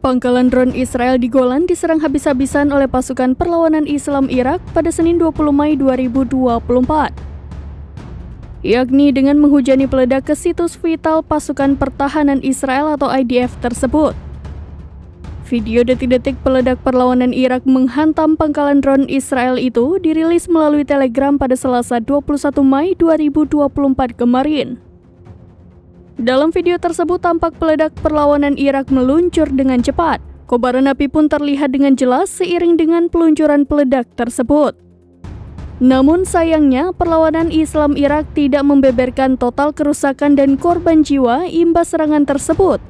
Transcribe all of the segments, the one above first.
Pangkalan drone Israel di Golan diserang habis-habisan oleh pasukan perlawanan Islam Irak pada Senin 20 Mei 2024. Yakni dengan menghujani peledak ke situs vital pasukan pertahanan Israel atau IDF tersebut. Video detik-detik peledak perlawanan Irak menghantam pangkalan drone Israel itu dirilis melalui Telegram pada Selasa 21 Mei 2024 kemarin. Dalam video tersebut tampak peledak perlawanan Irak meluncur dengan cepat. Kobaran api pun terlihat dengan jelas seiring dengan peluncuran peledak tersebut. Namun sayangnya perlawanan Islam Irak tidak membeberkan total kerusakan dan korban jiwa imbas serangan tersebut.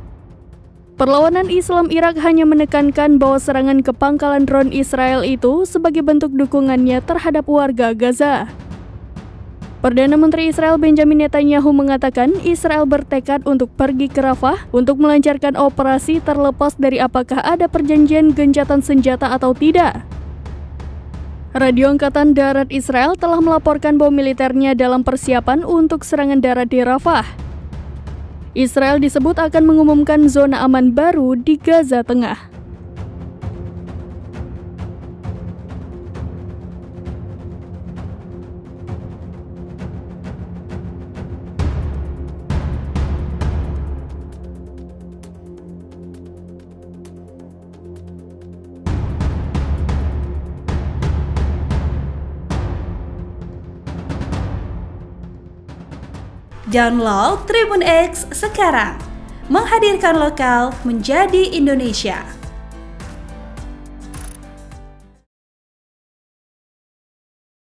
Perlawanan Islam Irak hanya menekankan bahwa serangan ke pangkalan drone Israel itu sebagai bentuk dukungannya terhadap warga Gaza. Perdana Menteri Israel Benjamin Netanyahu mengatakan Israel bertekad untuk pergi ke Rafah untuk melancarkan operasi terlepas dari apakah ada perjanjian gencatan senjata atau tidak. Radio Angkatan Darat Israel telah melaporkan bahwa militernya dalam persiapan untuk serangan darat di Rafah. Israel disebut akan mengumumkan zona aman baru di Gaza Tengah. Download Tribun X sekarang, menghadirkan lokal menjadi Indonesia.